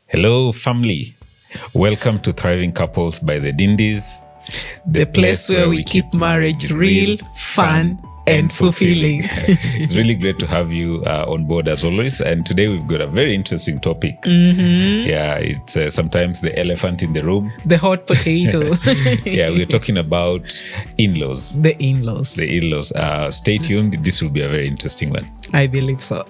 Hello, family. Welcome to Thriving Couples by the Dindies, the place where we keep marriage real, fun, and fulfilling. It's really great to have you on board as always. And today we've got a very interesting topic. Yeah, it's sometimes the elephant in the room. The hot potato. Yeah, we're talking about in-laws. The in-laws. The in-laws. Stay tuned. This will be a very interesting one. I believe so.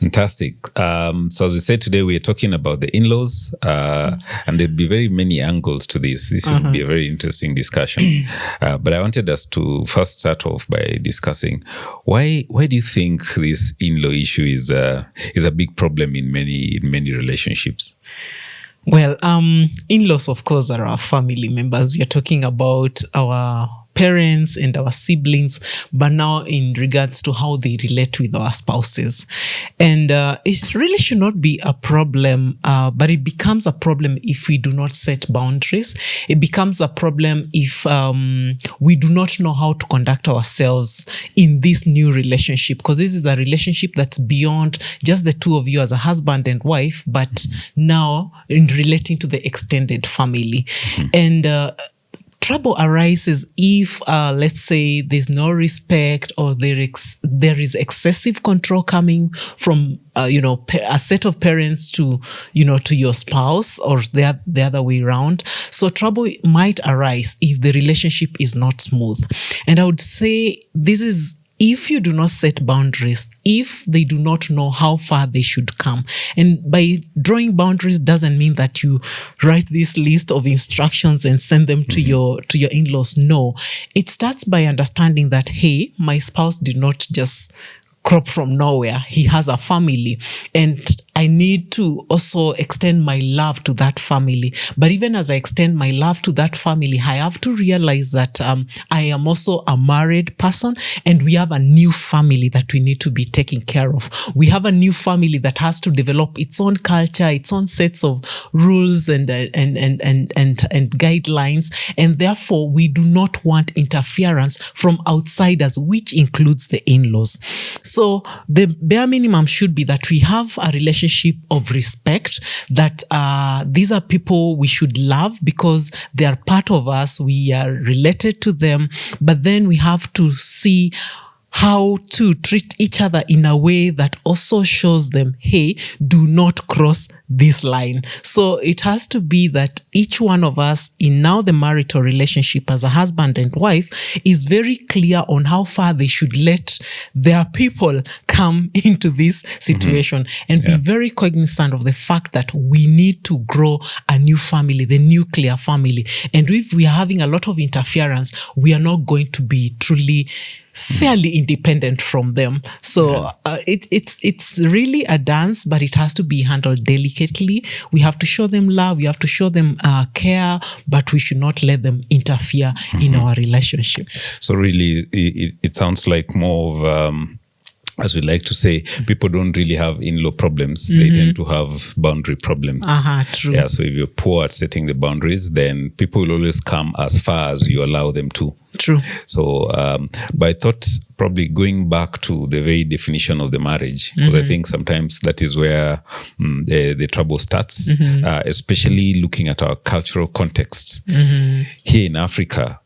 Fantastic. So as we said today, we are talking about the in-laws, and there'll be very many angles to this. This will be a very interesting discussion. But I wanted us to first start off by discussing why do you think this in-law issue is a big problem in many relationships? Well, in-laws, of course, are our family members. We are talking about our parents and our siblings, but now in regards to how they relate with our spouses. And it really should not be a problem, but it becomes a problem if we do not set boundaries. It becomes a problem if we do not know how to conduct ourselves in this new relationship, because this is a relationship that's beyond just the two of you as a husband and wife, but now in relating to the extended family. And trouble arises if, let's say, there's no respect or there is excessive control coming from, a set of parents to your spouse, or the other way around. So trouble might arise if the relationship is not smooth. And I would say this is if you do not set boundaries, if they do not know how far they should come. And by drawing boundaries doesn't mean that you write this list of instructions and send them to your in-laws. No, it starts by understanding that, hey, my spouse did not just crop from nowhere. He has a family, and I need to also extend my love to that family. But even as I extend my love to that family, I have to realize that I am also a married person, and we have a new family that we need to be taking care of. We have a new family that has to develop its own culture, its own sets of rules and guidelines. And therefore, we do not want interference from outsiders, which includes the in-laws. So the bare minimum should be that we have a relationship of respect, that these are people we should love because they are part of us, we are related to them, but then we have to see how to treat each other in a way that also shows them, hey, do not cross this line. So it has to be that each one of us in now the marital relationship as a husband and wife is very clear on how far they should let their people come into this situation and be very cognizant of the fact that we need to grow a new family, the nuclear family. And if we are having a lot of interference, we are not going to be truly fairly independent from them. So it's really a dance, but it has to be handled delicately. We have to show them love. We have to show them care, but we should not let them interfere in our relationship. So really, it sounds like more of as we like to say, people don't really have in-law problems. They tend to have boundary problems. True. Yeah, so if you're poor at setting the boundaries, then people will always come as far as you allow them to. True. So, but I thought probably going back to the very definition of the marriage, because I think sometimes that is where the trouble starts, especially looking at our cultural context. Here in Africa,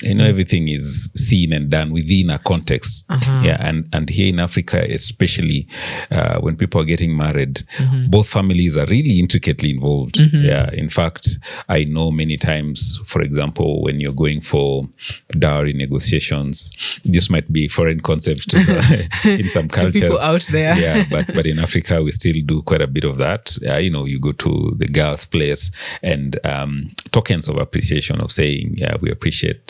everything is seen and done within a context. Yeah, and here in Africa, especially when people are getting married, both families are really intricately involved. Yeah, in fact, I know many times, for example, when you're going for dowry negotiations, this might be foreign concept to in some cultures. To people out there. Yeah, but in Africa, we still do quite a bit of that. You go to the girl's place and tokens of appreciation of saying, yeah, we appreciate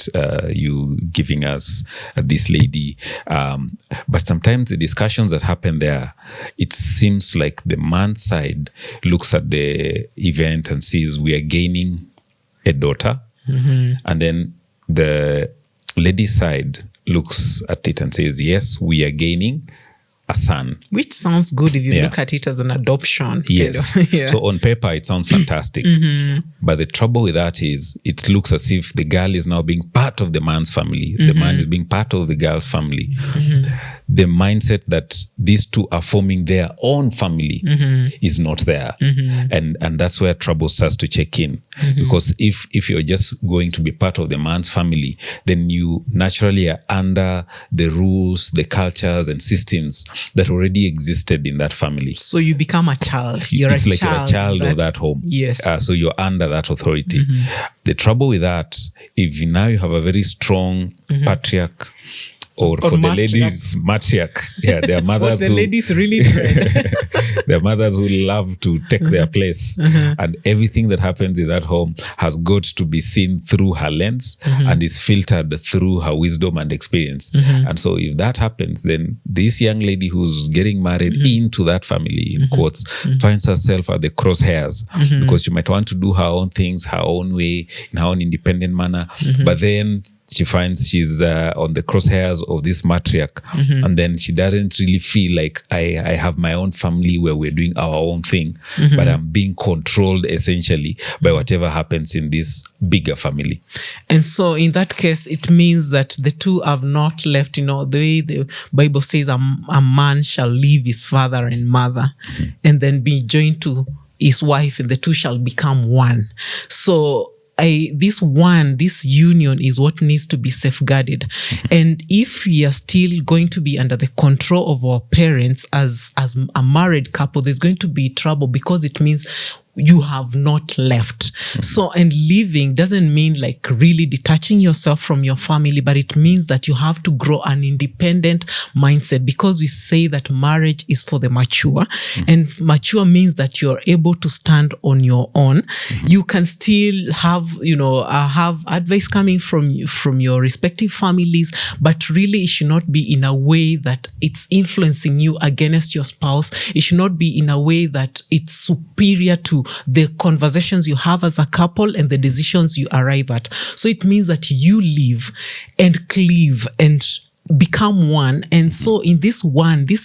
you giving us this lady. But sometimes the discussions that happen there, it seems like the man's side looks at the event and sees we are gaining a daughter. And then the lady's side looks at it and says, yes, we are gaining a son. Which sounds good if you look at it as an adoption. Yes. Yeah. So on paper, it sounds fantastic. But the trouble with that is it looks as if the girl is now being part of the man's family. The man is being part of the girl's family. The mindset that these two are forming their own family is not there. And that's where trouble starts to check in. Because if you're just going to be part of the man's family, then you naturally are under the rules, the cultures and systems that already existed in that family. So you become a child. You're a child of that home. Yes. So you're under that authority. The trouble with that, if now you have a very strong patriarch, or for the ladies, matriarch. Yeah, there are mothers the ladies really dread. there are mothers who love to take their place. And everything that happens in that home has got to be seen through her lens and is filtered through her wisdom and experience. And so if that happens, then this young lady who's getting married into that family, in quotes, finds herself at the crosshairs because she might want to do her own things, her own way, in her own independent manner. But then she finds she's on the crosshairs of this matriarch, and then she doesn't really feel like I have my own family where we're doing our own thing, but I'm being controlled essentially by whatever happens in this bigger family. And so in that case, it means that the two have not left, the way the Bible says a man shall leave his father and mother and then be joined to his wife, and the two shall become one. So this union is what needs to be safeguarded. And if we are still going to be under the control of our parents as a married couple, there's going to be trouble because it means you have not left. So, and leaving doesn't mean like really detaching yourself from your family, but it means that you have to grow an independent mindset, because we say that marriage is for the mature, and mature means that you're able to stand on your own. You can still have, have advice coming from your respective families, but really it should not be in a way that it's influencing you against your spouse. It should not be in a way that it's superior to the conversations you have as a couple and the decisions you arrive at. So it means that you live and cleave and become one. And so in this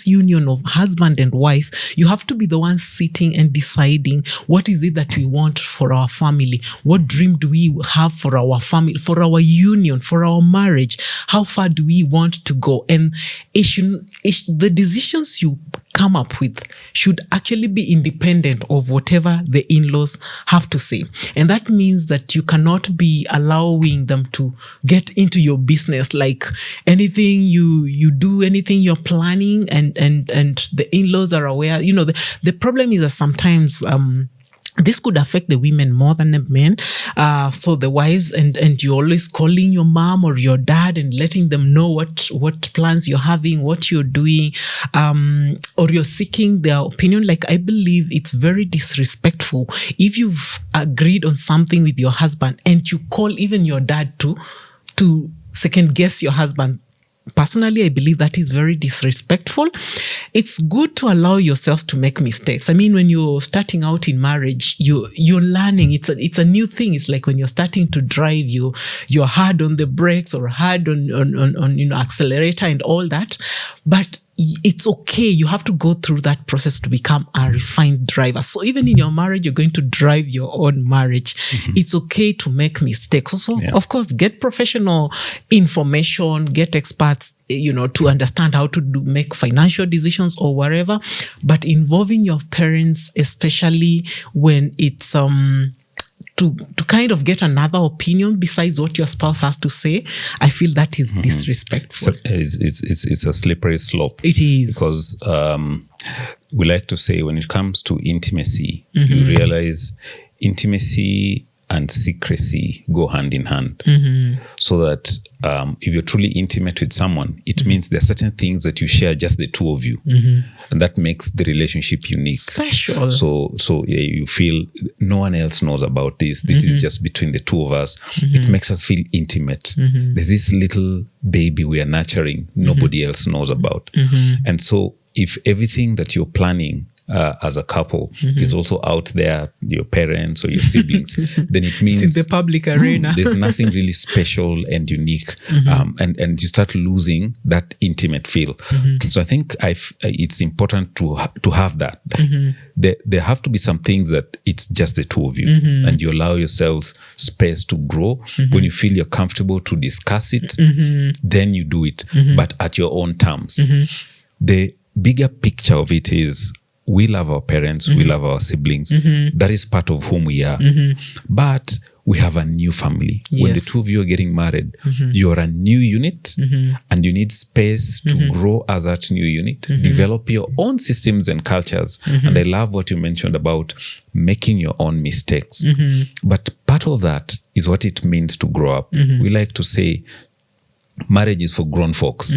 union of husband and wife, you have to be the one sitting and deciding what is it that we want for our family, what dream do we have for our family, for our union, for our marriage, how far do we want to go. And the decisions you come up with should actually be independent of whatever the in-laws have to say. And that means that you cannot be allowing them to get into your business, like anything you do, anything you're planning, and the in-laws are aware. The problem is that sometimes this could affect the women more than the men. So the wives, and you're always calling your mom or your dad and letting them know what plans you're having, what you're doing, or you're seeking their opinion. Like, I believe it's very disrespectful if you've agreed on something with your husband and you call even your dad to second guess your husband. Personally, I believe that is very disrespectful. It's good to allow yourselves to make mistakes. I mean, when you're starting out in marriage, you're learning. It's a new thing. It's like when you're starting to drive, you're hard on the brakes or hard on accelerator and all that. But it's okay. You have to go through that process to become a refined driver. So even in your marriage, you're going to drive your own marriage. It's okay to make mistakes. Also, of course, get professional information, get experts, to understand how to make financial decisions or whatever. But involving your parents, especially when it's to kind of get another opinion besides what your spouse has to say, I feel that is disrespectful. It's a slippery slope. It is. Because we like to say when it comes to intimacy, you realize intimacy and secrecy go hand in hand. So that if you're truly intimate with someone, it means there are certain things that you share, just the two of you. And that makes the relationship unique. Special. So you feel no one else knows about this. This is just between the two of us. It makes us feel intimate. There's this little baby we are nurturing, nobody else knows about. And so if everything that you're planning as a couple is also out there, your parents or your siblings, then it means it's in the public arena. There's nothing really special and unique, and you start losing that intimate feel. So I think it's important to have that. There have to be some things that it's just the two of you, and you allow yourselves space to grow. When you feel you're comfortable to discuss it, then you do it, but at your own terms. The bigger picture of it is, we love our parents, we love our siblings. That is part of whom we are. But we have a new family. Yes. When the two of you are getting married, you're a new unit, and you need space to grow as that new unit, develop your own systems and cultures. And I love what you mentioned about making your own mistakes. But part of that is what it means to grow up. We like to say, marriage is for grown folks.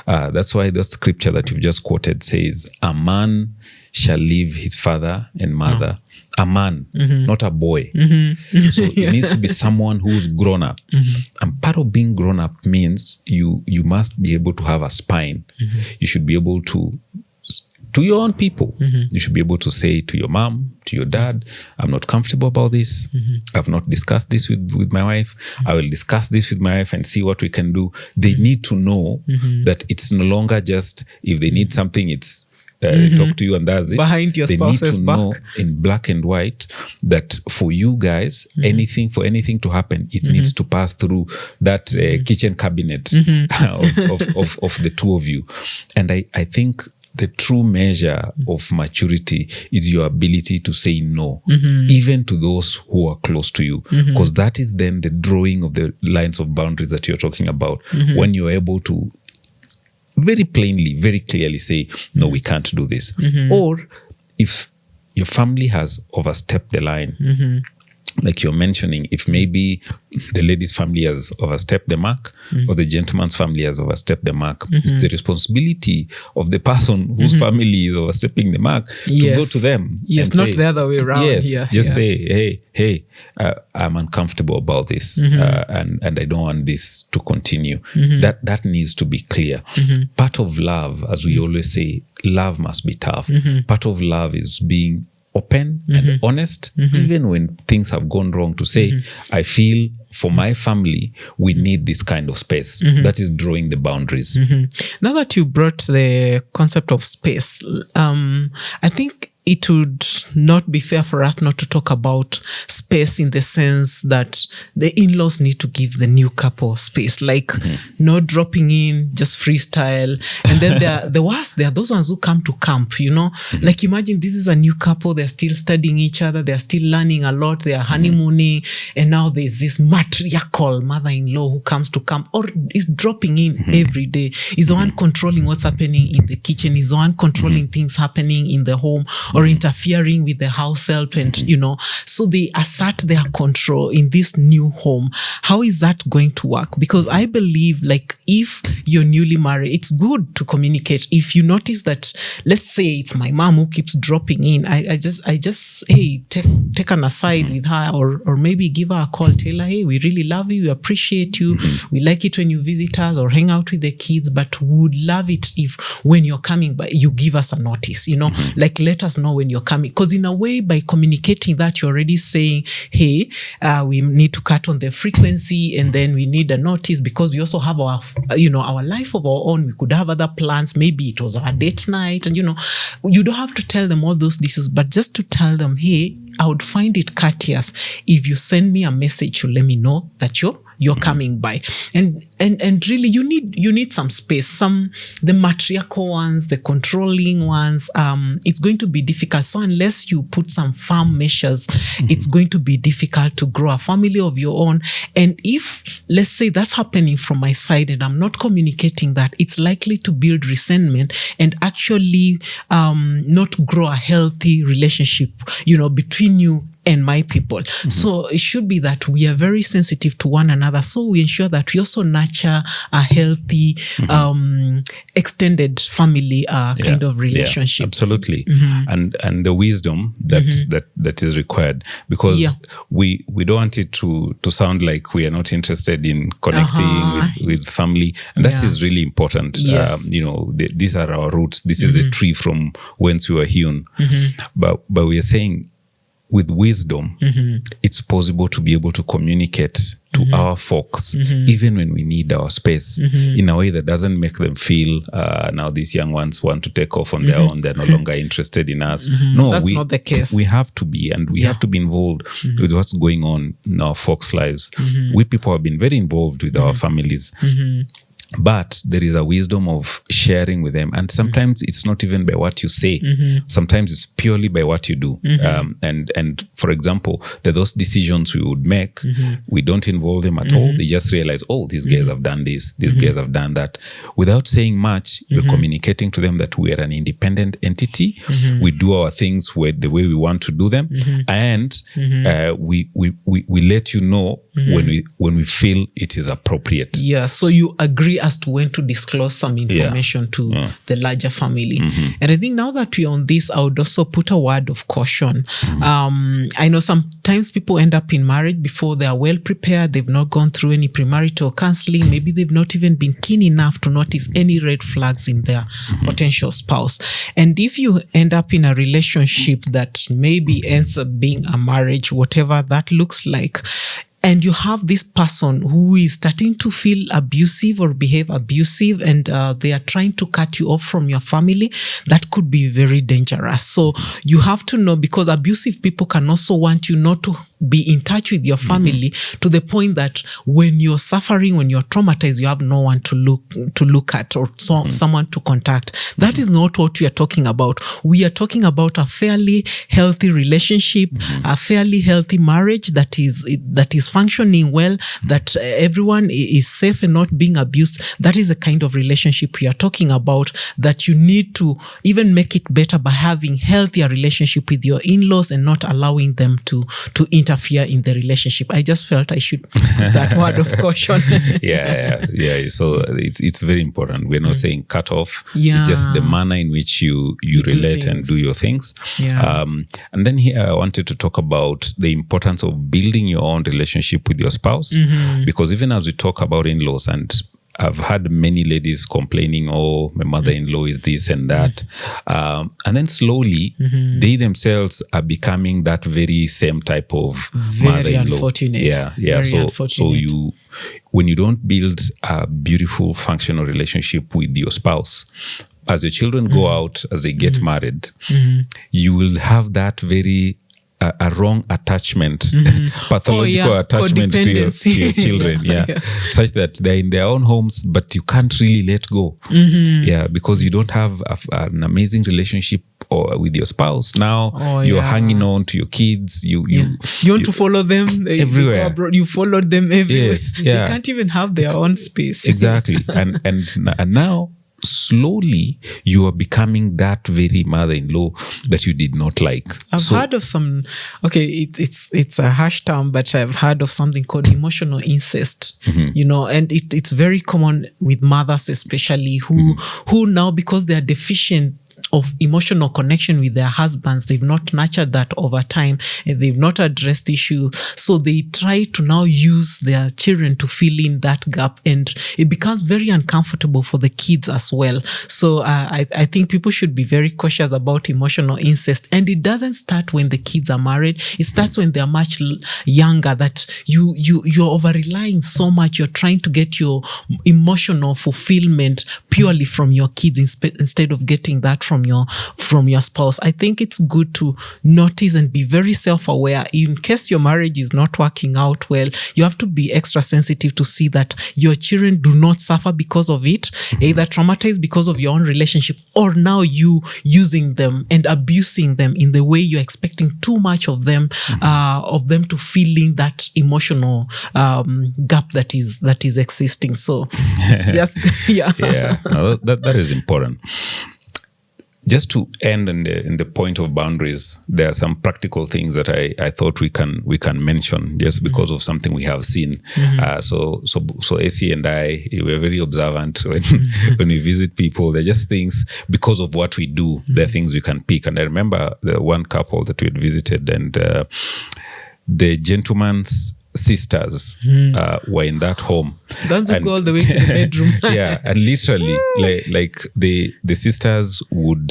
That's why the scripture that you've just quoted says, a man shall leave his father and mother. A man, not a boy. So it needs to be someone who's grown up. And part of being grown up means you must be able to have a spine. You should be able to your own people. You should be able to say to your mom, to your dad, I'm not comfortable about this. I've not discussed this with my wife. I will discuss this with my wife and see what we can do. They need to know that it's no longer just, if they need something, it's they talk to you and that's it. Behind your spouse's back. They need to know in black and white that for you guys, for anything to happen, it needs to pass through that kitchen cabinet of the two of you. And I think the true measure of maturity is your ability to say no, even to those who are close to you. Because that is then the drawing of the lines of boundaries that you're talking about. When you're able to very plainly, very clearly say, no, we can't do this. Or if your family has overstepped the line, like you're mentioning, if maybe the lady's family has overstepped the mark or the gentleman's family has overstepped the mark, it's the responsibility of the person whose family is overstepping the mark to go to them. Yes, not say, the other way around. Yes, say, hey, I'm uncomfortable about this, and I don't want this to continue. That needs to be clear. Part of love, as we always say, love must be tough. Part of love is being open and honest, even when things have gone wrong, to say, I feel for my family, we need this kind of space. That is drawing the boundaries. Now that you brought the concept of space, I think it would not be fair for us not to talk about space in the sense that the in-laws need to give the new couple space, like no dropping in, just freestyle. And then there are those ones who come to camp, like imagine this is a new couple, they're still studying each other, they're still learning a lot, they are honeymooning, and now there's this matriarchal mother-in-law who comes to camp or is dropping in every day, is the one controlling what's happening in the kitchen, is the one controlling things happening in the home, or interfering with the house help, and so they assert their control in this new home. How is that going to work? Because I believe, like, if you're newly married, it's good to communicate. If you notice that, let's say it's my mom who keeps dropping in, I just hey, take an aside with her, or maybe give her a call, tell her, hey, we really love you, we appreciate you, we like it when you visit us or hang out with the kids, but would love it if when you're coming by, you give us a notice, like let us know when you're coming. Because in a way, by communicating that, you're already saying, hey, we need to cut on the frequency, and then we need a notice, because we also have our life of our own. We could have other plans. Maybe it was our date night, and you don't have to tell them all those details, but just to tell them, hey, I would find it courteous if you send me a message to let me know that you're coming by, and really you need some space. The matriarchal ones, the controlling ones, it's going to be difficult. So unless you put some firm measures, it's going to be difficult to grow a family of your own. And if, let's say, that's happening from my side and I'm not communicating that, it's likely to build resentment and actually not grow a healthy relationship, between you and my people. So it should be that we are very sensitive to one another. So we ensure that we also nurture a healthy, extended family kind of relationship. Yeah, absolutely. And the wisdom that is required, because we don't want it to sound like we are not interested in connecting with family. And that is really important. Yes. These are our roots. This is the tree from whence we were hewn. But we are saying, with wisdom, it's possible to be able to communicate to our folks, even when we need our space, in a way that doesn't make them feel, now these young ones want to take off on their own, they're no longer interested in us. No, that's not the case. We have to be, and we have to be involved with what's going on in our folks' lives. We people have been very involved with our families. But there is a wisdom of sharing with them. And sometimes it's not even by what you say. Sometimes it's purely by what you do. And for example, there are those decisions we would make. We don't involve them at all. They just realize, oh, these guys have done this. These guys have done that. Without saying much, we're communicating to them that we are an independent entity. We do our things the way we want to do them. And we let you know when we feel it is appropriate. Yeah, so you agree as to when to disclose some information to the larger family. And I think now that we're on this, I would also put a word of caution. I know sometimes people end up in marriage before they are well prepared. They've not gone through any premarital counseling. Maybe they've not even been keen enough to notice any red flags in their potential spouse. And if you end up in a relationship that maybe ends up being a marriage, whatever that looks like, and you have this person who is starting to feel abusive or behave abusive, and they are trying to cut you off from your family, that could be very dangerous. So you have to know, because abusive people can also want you not to be in touch with your family to the point that when you're suffering, when you're traumatized, you have no one to look at or someone to contact. That is not what we are talking about. We are talking about a fairly healthy relationship, a fairly healthy marriage that is functioning well, that everyone is safe and not being abused. That is the kind of relationship we are talking about, that you need to even make it better by having healthier relationship with your in-laws and not allowing them to interfere in the relationship. I just felt I should put that word of caution. Yeah. So it's very important. We're not saying cut off. It's just the manner in which you relate and do your things. And then here I wanted to talk about the importance of building your own relationship with your spouse, because even as we talk about in-laws, and I've had many ladies complaining, oh, my mother-in-law is this and that. And then slowly, they themselves are becoming that very same type of mother-in-law. Unfortunate. So when you don't build a beautiful, functional relationship with your spouse, as your children go out, as they get married, you will have that very a wrong attachment, pathological attachment to your children, such that they're in their own homes, but you can't really let go, because you don't have an amazing relationship with your spouse. Now you're hanging on to your kids. You want to follow them everywhere. You followed them everywhere. They can't even have their own space. Exactly, and now, slowly you are becoming that very mother-in-law that you did not like. I've heard of some, it's a harsh term, but I've heard of something called emotional incest, and it's very common with mothers, especially who now, because they are deficient of emotional connection with their husbands, they've not nurtured that over time, and they've not addressed issues, so they try to now use their children to fill in that gap, and it becomes very uncomfortable for the kids as well. So I think people should be very cautious about emotional incest, and it doesn't start when the kids are married. It starts when they're much younger, that you're over relying so much, you're trying to get your emotional fulfillment purely from your kids instead of getting that from your spouse. I think it's good to notice and be very self-aware. In case your marriage is not working out well, you have to be extra sensitive to see that your children do not suffer because of it, either traumatized because of your own relationship, or now you using them and abusing them in the way you're expecting too much of them to fill in that emotional gap that is existing. So just no, that is important. just to end in the point of boundaries, there are some practical things that I thought we can mention just because of something we have seen. So AC and I, we're very observant when we visit people. They're just things, because of what we do, there are things we can pick. And I remember the one couple that we had visited, and the gentleman's sisters were in that home. That's go all the way to the bedroom. Yeah, and literally, like the sisters would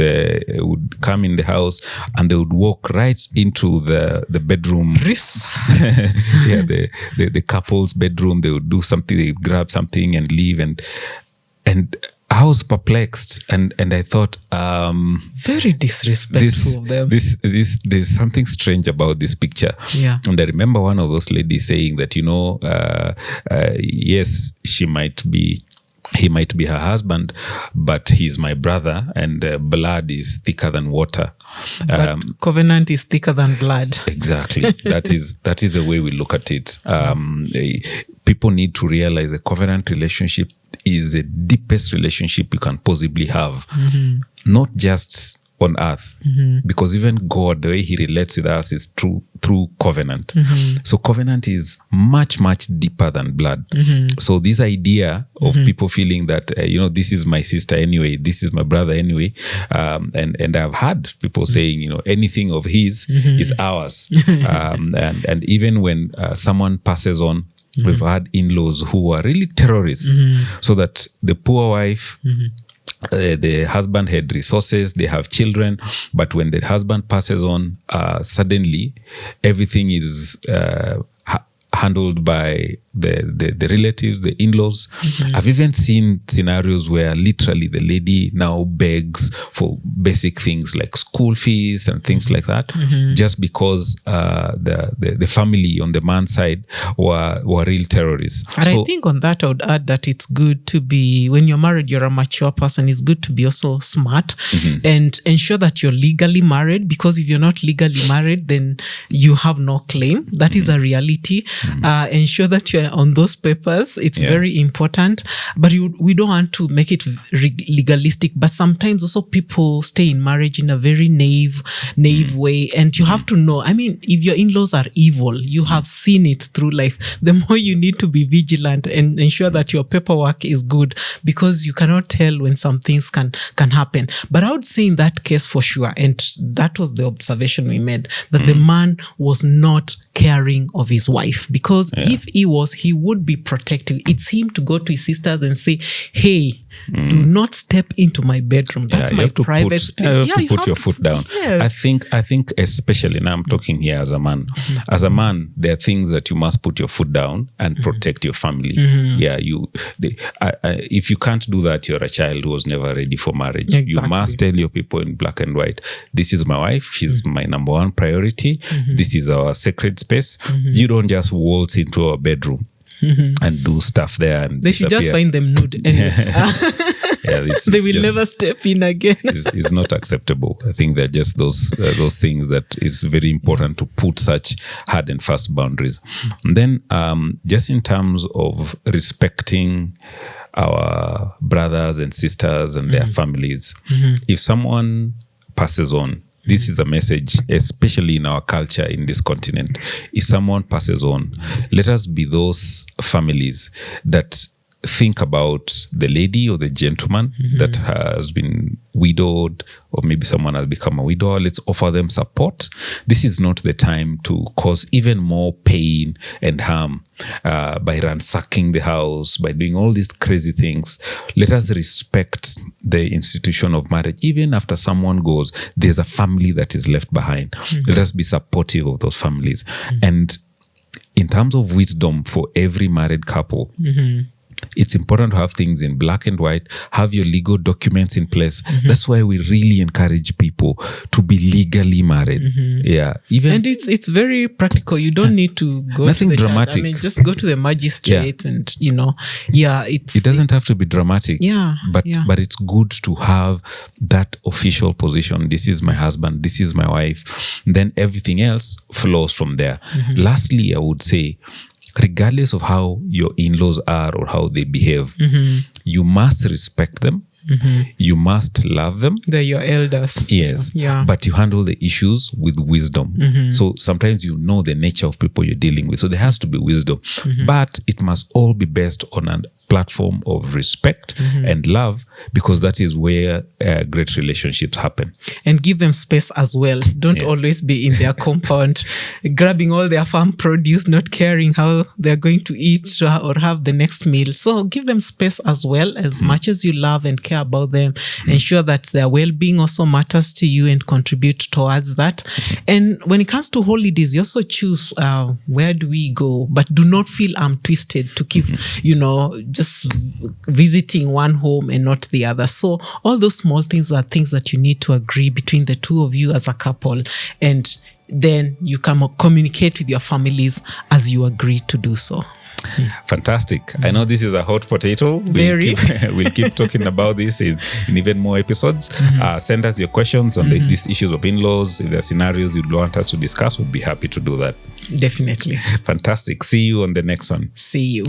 come in the house and they would walk right into the bedroom. Yeah, the couple's bedroom. They would do something. They would grab something and leave, and I was perplexed, and I thought, very disrespectful of them. There's something strange about this picture. Yeah. And I remember one of those ladies saying that, yes, he might be her husband, but he's my brother, and blood is thicker than water. But covenant is thicker than blood. Exactly. That is the way we look at it. People need to realize the covenant relationship is the deepest relationship you can possibly have, not just on earth, because even God, the way he relates with us is through covenant. So covenant is much, much deeper than blood. So this idea of people feeling that, this is my sister anyway, this is my brother anyway, and I've heard people saying, anything of his is ours. And even when someone passes on, we've had in-laws who are really terrorists, so that the poor wife, the husband had resources, they have children, but when the husband passes on, suddenly everything is handled by the relatives, the in-laws. I've even seen scenarios where literally the lady now begs for basic things like school fees and things like that, just because the family on the man's side were real terrorists. And I think on that, I would add that it's good to be, when you're married, you're a mature person. It's good to be also smart and ensure that you're legally married, because if you're not legally married, then you have no claim. That is a reality. Ensure that you're on those papers. It's very important, but we don't want to make it legalistic. But sometimes also people stay in marriage in a very naive way, and you have to know, if your in-laws are evil, you have seen it through life, the more you need to be vigilant and ensure that your paperwork is good, because you cannot tell when some things can happen. But I would say in that case for sure, and that was the observation we made, that the man was not caring of his wife, because if he was, he would be protective. It's him to go to his sisters and say, hey, do not step into my bedroom. That's my private space. You have to put your foot down. Yes. I think especially now I'm talking here as a man. As a man, there are things that you must put your foot down and protect your family. Yeah, if you can't do that, you're a child who was never ready for marriage. Exactly. You must tell your people in black and white, this is my wife, she's my number one priority. This is our sacred space. You don't just waltz into our bedroom and do stuff there. And they should just find them nude anyway. They will never step in again. It's not acceptable. I think they're just those things that is very important to put such hard and fast boundaries. And then just in terms of respecting our brothers and sisters and their families, if someone passes on, this is a message, especially in our culture in this continent. If someone passes on, let us be those families that think about the lady or the gentleman that has been widowed, or maybe someone has become a widower. Let's offer them support. This is not the time to cause even more pain and harm by ransacking the house, by doing all these crazy things. Let us respect the institution of marriage. Even after someone goes, there's a family that is left behind. Let us be supportive of those families. And in terms of wisdom for every married couple, it's important to have things in black and white, have your legal documents in place. That's why we really encourage people to be legally married. And it's very practical. You don't need to go nothing to the dramatic. Just go to the magistrate and it doesn't have to be dramatic. But it's good to have that official position. This is my husband, this is my wife. Then everything else flows from there. Lastly, I would say, regardless of how your in-laws are or how they behave, you must respect them You must love them. They're your elders. Yes. Yeah. But you handle the issues with wisdom. So sometimes you know the nature of people you're dealing with. So there has to be wisdom. But it must all be based on a platform of respect and love, because that is where great relationships happen. And give them space as well. Don't always be in their compound, grabbing all their farm produce, not caring how they're going to eat or have the next meal. So give them space as well, as much as you love and care about them. Ensure that their well-being also matters to you and contribute towards that. And when it comes to holidays, you also choose where do we go, but do not feel twisted to keep, just visiting one home and not the other. So all those small things are things that you need to agree between the two of you as a couple, and then you can communicate with your families as you agree to do so. Fantastic. I know this is a hot potato. We'll keep talking about this in even more episodes. Send us your questions on these issues of in-laws. If there are scenarios you'd want us to discuss, we'd be happy to do that. Definitely. Fantastic. See you on the next one. See you.